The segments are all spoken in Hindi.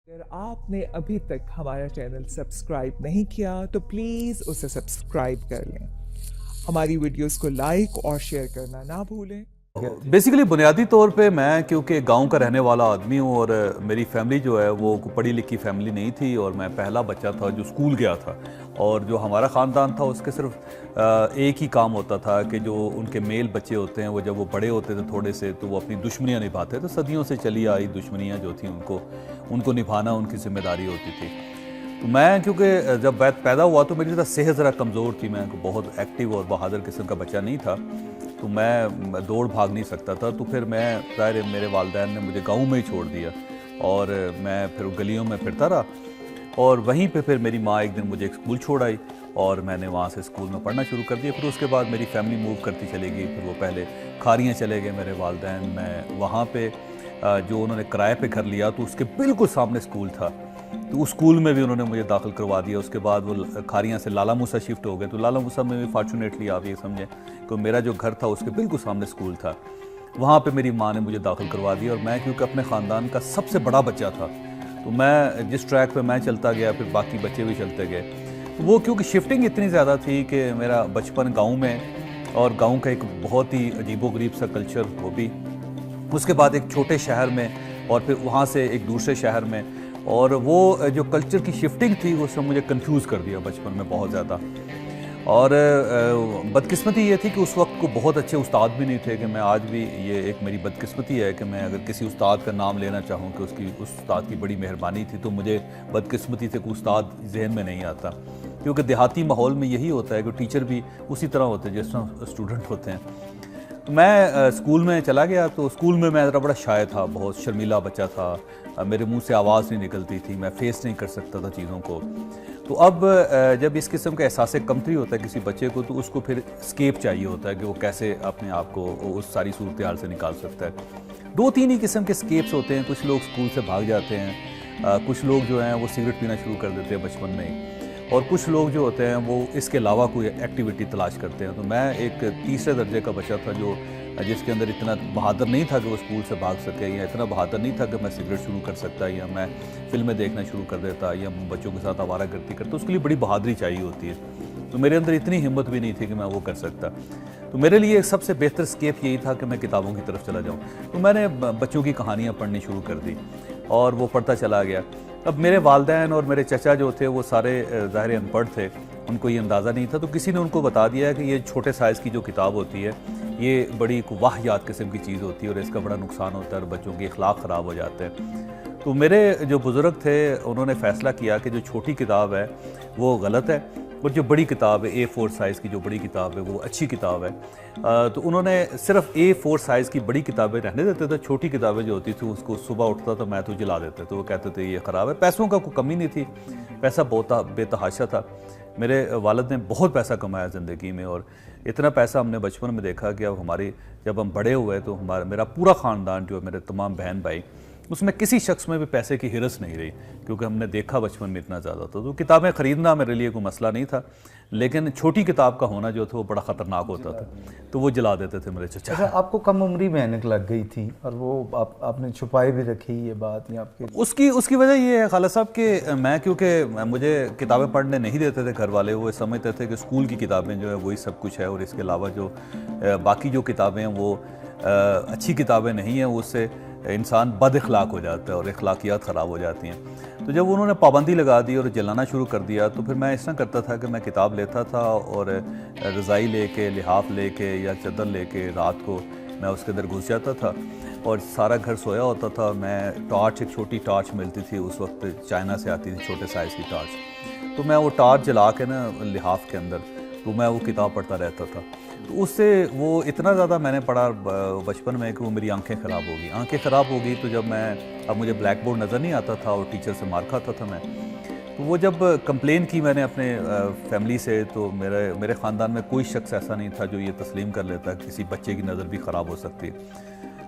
अगर आपने अभी तक हमारा चैनल सब्सक्राइब नहीं किया तो प्लीज़ उसे सब्सक्राइब कर लें। हमारी वीडियोस को लाइक और शेयर करना ना भूलें। बेसिकली बुनियादी तौर पे मैं क्योंकि गांव का रहने वाला आदमी हूँ और मेरी फैमिली जो है वो पढ़ी लिखी फैमिली नहीं थी और मैं पहला बच्चा था जो स्कूल गया था। और जो हमारा ख़ानदान था उसके सिर्फ एक ही काम होता था कि जो उनके मेल बच्चे होते हैं वो जब वो बड़े होते थे थोड़े से तो वो अपनी दुश्मनियाँ निभाते थे। सदियों से चली आई दुश्मनियाँ जो थी उनको निभाना उनकी जिम्मेदारी होती थी। तो मैं क्योंकि जब पैदा हुआ तो मेरी सेहत ज़रा कमज़ोर थी, मैं बहुत एक्टिव और बहादुर किस्म का बच्चा नहीं था, तो मैं दौड़ भाग नहीं सकता था। तो फिर मैं ज़ाहिर मेरे वालिदैन ने मुझे गाँव में ही छोड़ दिया और मैं फिर गलियों में फिरता रहा। और वहीं पे फिर मेरी माँ एक दिन मुझे एक स्कूल छोड़ आई और मैंने वहाँ से स्कूल में पढ़ना शुरू कर दिया। फिर उसके बाद मेरी फैमिली मूव करती चली गई। फिर वो पहले खारियाँ चले गए मेरे वालिदैन, मैं वहाँ पे जो उन्होंने किराए पे घर लिया तो उसके बिल्कुल सामने स्कूल था, तो उस स्कूल में भी उन्होंने मुझे दाखिल करवा दिया। उसके बाद वो खारियाँ से लाला मूसा शिफ्ट हो गए, तो लाला मूसा में भी फॉर्चुनेटली आप ये समझें कि मेरा जो घर था उसके बिल्कुल सामने स्कूल था। वहाँ पे मेरी माँ ने मुझे दाखिल करवा दिया और मैं क्योंकि अपने ख़ानदान का सबसे बड़ा बच्चा था तो मैं जिस ट्रैक पे मैं चलता गया फिर बाकी बच्चे भी चलते गए। तो वो क्योंकि शिफ्टिंग इतनी ज़्यादा थी कि मेरा बचपन गाँव में, और गाँव का एक बहुत ही अजीबोगरीब सा कल्चर, वो भी उसके बाद एक छोटे शहर में और फिर वहाँ से एक दूसरे शहर में, और वो जो कल्चर की शिफ्टिंग थी उसने मुझे कंफ्यूज कर दिया बचपन में बहुत ज़्यादा। और बदकिस्मती ये थी कि उस वक्त को बहुत अच्छे उस्ताद भी नहीं थे कि मैं आज भी, ये एक मेरी बदकिस्मती है कि मैं अगर किसी उस्ताद का नाम लेना चाहूँ कि उस उस्ताद की बड़ी मेहरबानी थी, तो मुझे बदकिस्मती से कोई उस्ताद जहन में नहीं आता, क्योंकि देहाती माहौल में यही होता है कि टीचर भी उसी तरह होते हैं जिस तरह स्टूडेंट होते हैं। तो मैं स्कूल में चला गया, तो स्कूल में मैं ज़रा बड़ा शाय था, बहुत शर्मीला बच्चा था, मेरे मुंह से आवाज़ नहीं निकलती थी, मैं फेस नहीं कर सकता था चीज़ों को। तो अब जब इस किस्म का एहसास कमतरी होता है किसी बच्चे को, तो उसको फिर स्केप चाहिए होता है कि वो कैसे अपने आप को उस सारी सूरत हाल से निकाल सकता है। दो तीन ही किस्म के स्केप्स होते हैं। कुछ लोग स्कूल से भाग जाते हैं, कुछ लोग जो हैं वो सिगरेट पीना शुरू कर देते हैं बचपन में ही, और कुछ लोग जो होते हैं वो इसके अलावा कोई एक्टिविटी तलाश करते हैं। तो मैं एक तीसरे दर्जे का बच्चा था जो जिसके अंदर इतना बहादुर नहीं था कि वो स्कूल से भाग सके, या इतना बहादुर नहीं था कि मैं सिगरेट शुरू कर सकता, या मैं फिल्में देखना शुरू कर देता, या बच्चों के साथ आवारागर्दी करता। उसके लिए बड़ी बहादुरी चाहिए होती है, तो मेरे अंदर इतनी हिम्मत भी नहीं थी कि मैं वो कर सकता। तो मेरे लिए सबसे बेहतर स्केप यही था कि मैं किताबों की तरफ चला जाऊँ। तो मैंने बच्चों की कहानियाँ पढ़नी शुरू कर दी और वो पढ़ता चला गया। अब मेरे वालिदैन और मेरे चचा जो थे वो सारे ज़ाहिर अनपढ़ थे, उनको ये अंदाज़ा नहीं था, तो किसी ने उनको बता दिया कि ये छोटे साइज़ की जो किताब होती है ये बड़ी वाहियात किस्म की चीज़ होती है और इसका बड़ा नुकसान होता है और बच्चों के अखलाक ख़राब हो जाते हैं। तो मेरे जो बुज़ुर्ग थे उन्होंने फ़ैसला किया कि जो छोटी किताब है वो गलत है और जो बड़ी किताब है A4 साइज़ की जो बड़ी किताब है वो अच्छी किताब है। तो उन्होंने सिर्फ A4 साइज़ की बड़ी किताबें रहने देते थे, छोटी किताबें जो होती थी उसको सुबह उठता तो मैं तो जला देते, तो वो कहते थे ये ख़राब है। पैसों का कोई कमी नहीं थी, पैसा बहुत बेतहाशा था। मेरे वालिद ने बहुत पैसा कमाया ज़िंदगी में, और इतना पैसा हमने बचपन में देखा कि अब जब हम बड़े हुए तो मेरा पूरा ख़ानदान जो है, मेरे तमाम बहन भाई, उसमें किसी शख्स में भी पैसे की हिरस नहीं रही, क्योंकि हमने देखा बचपन में इतना ज़्यादा था। तो किताबें ख़रीदना मेरे लिए कोई मसला नहीं था, लेकिन छोटी किताब का होना जो था वो बड़ा ख़तरनाक होता था, तो वो जला देते थे मेरे चचा। अच्छा, आपको कम उम्री में ऐनक लग गई थी और वो आपने छुपाई भी रखी ये बात, या आपके उसकी वजह ये है खाला साहब कि मैं क्योंकि मुझे किताबें पढ़ने नहीं देते थे घर वाले, वो समझते थे कि स्कूल की किताबें जो है वही सब कुछ है और इसके अलावा जो बाकी जो किताबें हैं वो अच्छी किताबें नहीं हैं, उससे इंसान बद अखलाक हो जाता है और अखलाकियात ख़राब हो जाती हैं। तो जब उन्होंने पाबंदी लगा दी और जलाना शुरू कर दिया, तो फिर मैं इस तरह करता था कि मैं किताब लेता था और रज़ाई लेके, लिहाफ लेके या चादर लेके रात को मैं उसके अंदर घुस जाता था और सारा घर सोया होता था। मैं टॉर्च, एक छोटी टॉर्च मिलती थी उस वक्त, चाइना से आती थी छोटे साइज़ की टॉर्च, तो मैं वो टॉर्च जला के ना लिहाफ के अंदर, तो मैं वो किताब पढ़ता रहता था। तो उससे वो इतना ज़्यादा मैंने पढ़ा बचपन में कि वो मेरी आंखें ख़राब हो गई। आंखें ख़राब हो गई तो जब अब मुझे ब्लैक बोर्ड नज़र नहीं आता था और टीचर से मार खाता था मैं, तो वो जब कंप्लेन की मैंने अपने फैमिली से, तो मेरे ख़ानदान में कोई शख्स ऐसा नहीं था जो ये तस्लीम कर लेता किसी बच्चे की नज़र भी ख़राब हो सकती है।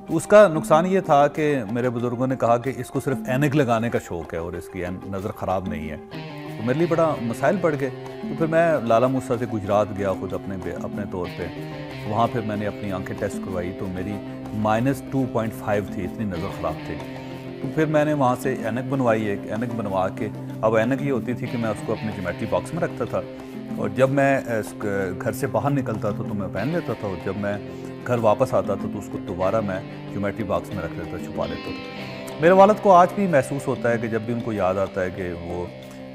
तो उसका नुकसान ये था कि मेरे बुज़ुर्गों ने कहा कि इसको सिर्फ ऐनक लगाने का शौक़ है और इसकी नज़र ख़राब नहीं है, तो मेरे लिए बड़ा मसाइल बढ़ गए। तो फिर मैं लाला मूसा से गुजरात गया खुद अपने तौर पे, वहाँ फिर मैंने अपनी आंखें टेस्ट करवाई तो मेरी -2.5 थी, इतनी नज़र ख़राब थी। तो फिर मैंने वहाँ से ऐनक बनवाई, एक ऐनक बनवा के, अब ऐनक ये होती थी कि मैं उसको अपने ज्योमेट्री बॉक्स में रखता था और जब मैं घर से बाहर निकलता था तो मैं पहन लेता था और जब मैं घर वापस आता था तो उसको दोबारा मैं ज्योमेट्री बॉक्स में रख लेता, छुपा लेता था। मेरे वालिद को आज भी महसूस होता है कि जब भी उनको याद आता है कि वो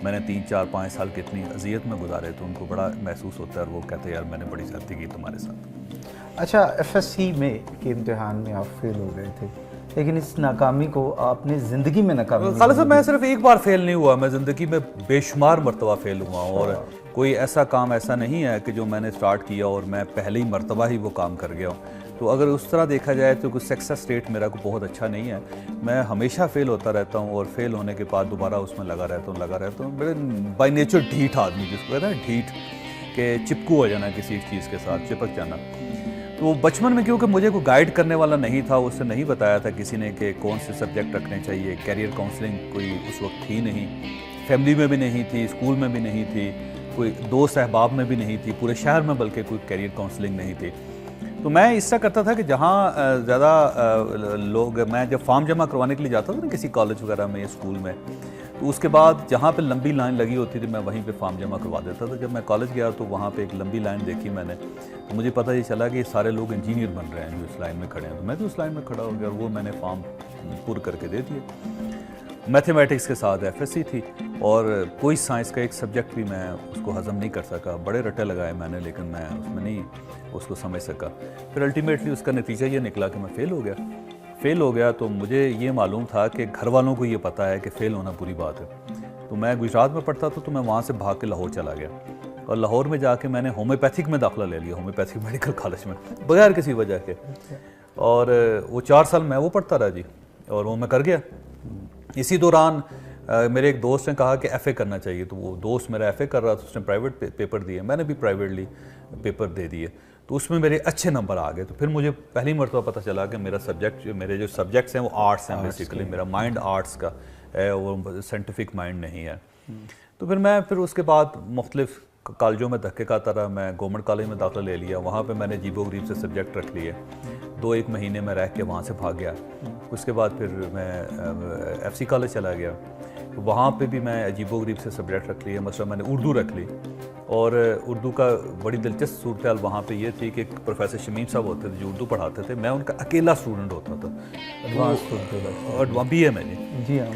मैंने 3, 4, 5 साल कितनी अजियत में गुजारे, तो उनको बड़ा महसूस होता है और वो कहते हैं यार मैंने बड़ी ज्यादती की तुम्हारे साथ। अच्छा, FSC में के इम्तिहान में आप फेल हो गए थे, लेकिन इस नाकामी को आपने ज़िंदगी में नाकामी खालिद साहब, मैं सिर्फ एक बार फेल नहीं हुआ, मैं ज़िंदगी में बेशुमार मरतबा फेल हुआ हूँ और कोई ऐसा काम ऐसा नहीं है कि जो मैंने स्टार्ट किया और मैं पहले ही मरतबा ही वो काम कर गया हूँ। तो अगर उस तरह देखा जाए तो कुछ सक्सेस रेट मेरा को बहुत अच्छा नहीं है। मैं हमेशा फेल होता रहता हूँ और फेल होने के बाद दोबारा उसमें लगा रहता हूँ। मेरे बाय नेचर ढीठ आदमी, जिसको कहते हैं ढीठ, के चिपकू हो जाना, किसी एक चीज़ के साथ चिपक जाना। तो बचपन में क्योंकि मुझे कोई गाइड करने वाला नहीं था, उससे नहीं बताया था किसी ने कि कौन से सब्जेक्ट रखने चाहिए, कैरियर काउंसलिंग कोई उस वक्त थी नहीं, फैमिली में भी नहीं थी, स्कूल में भी नहीं थी, कोई दोस्त अहबाब में भी नहीं थी, पूरे शहर में बल्कि कोई कैरियर काउंसलिंग नहीं थी। तो मैं इस तरह करता था कि जहाँ ज़्यादा लोग, मैं जब फॉर्म जमा करवाने के लिए जाता था ना किसी कॉलेज वगैरह में या स्कूल में, तो उसके बाद जहाँ पे लंबी लाइन लगी होती थी मैं वहीं पे फॉर्म जमा करवा देता था। जब मैं कॉलेज गया तो वहाँ पे एक लंबी लाइन देखी मैंने, तो मुझे पता ये चला कि सारे लोग इंजीनियर बन रहे हैं जो इस लाइन में खड़े हैं, तो मैं भी उस लाइन में खड़ा हो गया और वो मैंने फॉर्म पूरा करके दे दिए। मैथमेटिक्स के साथ FSC थी और कोई साइंस का एक सब्जेक्ट भी मैं उसको हज़म नहीं कर सका, बड़े रटे लगाए मैंने लेकिन मैं उसमें नहीं उसको समझ सका। फिर अल्टीमेटली उसका नतीजा ये निकला कि मैं फ़ेल हो गया। तो मुझे ये मालूम था कि घर वालों को ये पता है कि फ़ेल होना बुरी बात है। तो मैं गुजरात में पढ़ता था, तो मैं वहाँ से भाग के लाहौर चला गया और लाहौर में जाके मैंने होम्योपैथिक में दाखिला ले लिया, होम्योपैथिक मेडिकल कॉलेज में, बगैर किसी वजह के। और वो 4 साल मैं वो पढ़ता रहा जी, और वो मैं कर गया। इसी दौरान मेरे एक दोस्त ने कहा कि FA करना चाहिए, तो वो दोस्त मेरा FA कर रहा था, उसने प्राइवेट पेपर दिए, मैंने भी प्राइवेटली पेपर दे दिए, तो उसमें मेरे अच्छे नंबर आ गए। तो फिर मुझे पहली मरतबा पता चला कि मेरे जो सब्जेक्ट्स हैं वो आर्ट्स हैं बेसिकली, मेरा माइंड आर्ट्स का है, वो साइंटिफिक माइंड नहीं है। तो फिर उसके बाद मुख्तलिफ कॉलेजों में धक्के खाता रहा। मैं गवर्नमेंट कॉलेज में दाखिला ले लिया, वहाँ पे मैंने अजीबो गरीब से सब्जेक्ट रख लिए, 2-1 महीने में रह के वहाँ से भाग गया। उसके बाद फिर मैं FC कॉलेज चला गया, वहाँ पे भी मैं अजीबो गरीब से सब्जेक्ट रख लिए। मतलब मैंने उर्दू रख ली, और उर्दू का बड़ी दिलचस्प सूरत हाल वहाँ पे ये थी कि प्रोफेसर शमीम साहब होते थे जो उर्दू पढ़ाते थे, मैं उनका अकेला स्टूडेंट होता था, एडवांस BA में जी हाँ।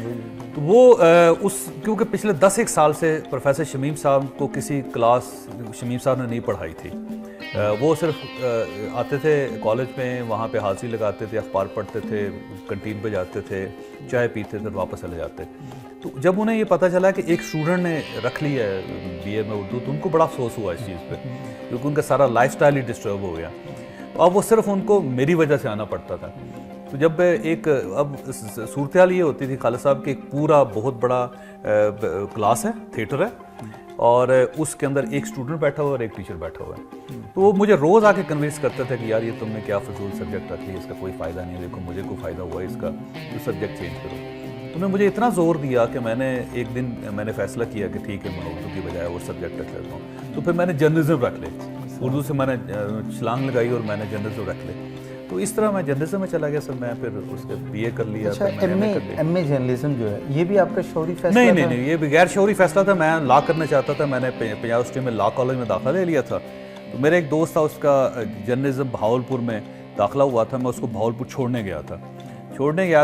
तो वो क्योंकि पिछले 10-1 साल से प्रोफेसर शमीम साहब को किसी क्लास शमीम साहब ने नहीं पढ़ाई थी। वो सिर्फ आते थे कॉलेज में, वहाँ पे हाजिरी लगाते थे, अखबार पढ़ते थे, कैंटीन पे जाते थे, चाय पीते थे, वापस चले जाते। तो जब उन्हें ये पता चला कि एक स्टूडेंट ने रख ली है BA में उर्दू, तो उनको बड़ा अफसोस हुआ इस चीज़ पे, क्योंकि उनका सारा लाइफस्टाइल ही डिस्टर्ब हो गया। तो अब वो सिर्फ उनको मेरी वजह से आना पड़ता था। तो जब अब सूरत हाल ये होती थी खालिद साहब कि एक पूरा बहुत बड़ा क्लास है, थिएटर है, और उसके अंदर एक स्टूडेंट बैठा हुआ और एक टीचर बैठा हुआ है। तो वो मुझे रोज़ आके कन्विंस करते थे कि यार ये तुमने क्या फजूल सब्जेक्ट रख लिया, इसका कोई फ़ायदा नहीं है, देखो मुझे कोई फ़ायदा हुआ है इसका, तो सब्जेक्ट चेंज करो। तो उन्होंने मुझे इतना ज़ोर दिया कि एक दिन मैंने फ़ैसला किया कि ठीक है, मैं उर्दू की बजाय वो सब्जेक्ट रख लेता हूँ। तो फिर मैंने जर्नलिज्म रख ले, उर्दू से मैंने छलांग लगाई और मैंने जर्नलिज्म रख ले। तो इस तरह मैं जर्नलिज्म में चला गया सर। मैं फिर उसके BA कर लिया। अच्छा, MA जर्नलिज्म जो है ये भी आपका शौरी फैसला? नहीं, ये गैर शौरी फैसला था। मैं लॉ करना चाहता था, मैंने पंजाब यूनिवर्सिटी में लॉ कॉलेज में दाखिला ले लिया था। तो मेरे एक दोस्त था, उसका जर्नलिज्म भावलपुर में दाखिला हुआ था, मैं उसको भावलपुर छोड़ने गया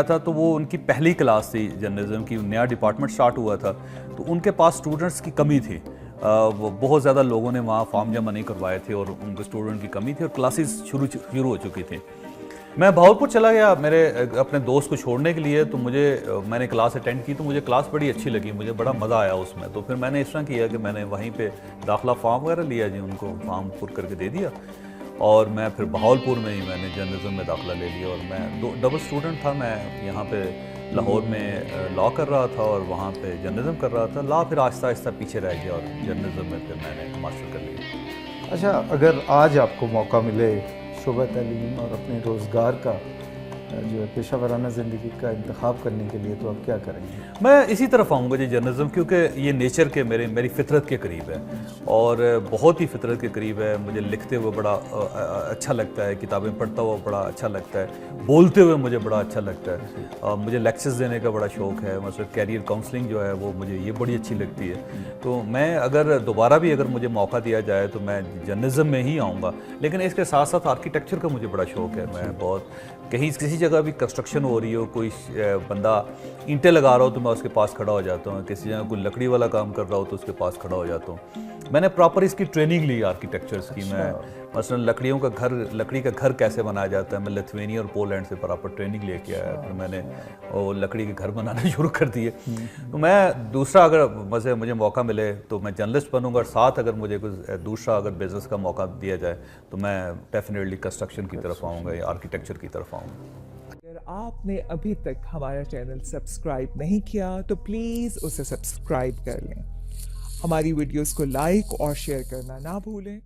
था। तो वो उनकी पहली क्लास थी जर्नलिज्म की, नया डिपार्टमेंट स्टार्ट हुआ था, तो उनके पास स्टूडेंट्स की कमी थी। वो बहुत ज़्यादा लोगों ने वहाँ फॉर्म जमा नहीं करवाए थे और उनके स्टूडेंट की कमी थी और क्लासेस शुरू हो चुकी थी। मैं भावलपुर चला गया मेरे अपने दोस्त को छोड़ने के लिए। तो मैंने क्लास अटेंड की, तो मुझे क्लास बड़ी अच्छी लगी, मुझे बड़ा मज़ा आया उसमें। तो फिर मैंने इस तरह किया कि मैंने वहीं पे दाखिला फॉर्म वगैरह लिया जी, उनको फॉर्म पुर करके दे दिया, और मैं फिर भावलपुर में ही मैंने जर्नलिज्म में दाखिला ले लिया। और मैं डबल स्टूडेंट था, मैं यहाँ पे लाहौर में लॉ कर रहा था और वहाँ पे जर्नलिज्म कर रहा था। लॉ फिर आहिस्ता आहिस्ता पीछे रह गया और जर्नलिज्म में फिर मैंने मास्टर कर लिया। अच्छा, अगर आज आपको मौका मिले शोबा तालीम और अपने रोज़गार का जो है पेशा वाराना ज़िंदगी का इंतखाब करने के लिए, तो आप क्या करेंगे? मैं इसी तरफ आऊँगा जी, जर्नलिज्म, क्योंकि ये नेचर के मेरी फितरत के करीब है और बहुत ही फितरत के करीब है। मुझे लिखते हुए बड़ा अच्छा लगता है, किताबें पढ़ता हुआ बड़ा अच्छा लगता है, बोलते हुए मुझे बड़ा अच्छा लगता है। मुझे लेक्चर्स देने का बड़ा शौक़ है, मतलब कैरियर काउंसलिंग जो है वो मुझे ये बड़ी अच्छी लगती है। तो मैं अगर दोबारा भी अगर मुझे मौका दिया जाए तो मैं जर्नलिज्म में ही आऊँगा, लेकिन इसके साथ साथ आर्किटेक्चर का मुझे बड़ा शौक़ है। मैं बहुत कहीं किसी जगह भी कंस्ट्रक्शन हो रही हो, कोई बंदा ईंटें लगा रहा हो तो मैं उसके पास खड़ा हो जाता हूँ, किसी जगह कोई लकड़ी वाला काम कर रहा हो तो उसके पास खड़ा हो जाता हूँ। मैंने प्रॉपर इसकी ट्रेनिंग ली आर्किटेक्चर्स की। मैं मसलन लकड़ी का घर कैसे बनाया जाता है, मैं लिथुआनिया और पोलैंड से प्रॉपर ट्रेनिंग लेके आया, फिर मैंने वो लकड़ी के घर बनाना शुरू कर दिए। तो मैं दूसरा अगर मुझे मौका मिले तो मैं जर्नलिस्ट बनूंगा, और साथ अगर मुझे कुछ दूसरा अगर बिज़नेस का मौका दिया जाए तो मैं डेफिनेटली कंस्ट्रक्शन की तरफ आऊँगा या आर्किटेक्चर की तरफ आऊँगा। अगर आपने अभी तक हमारा चैनल सब्सक्राइब नहीं किया तो प्लीज़ उसे सब्सक्राइब कर लें। हमारी वीडियोस को लाइक और शेयर करना ना भूलें।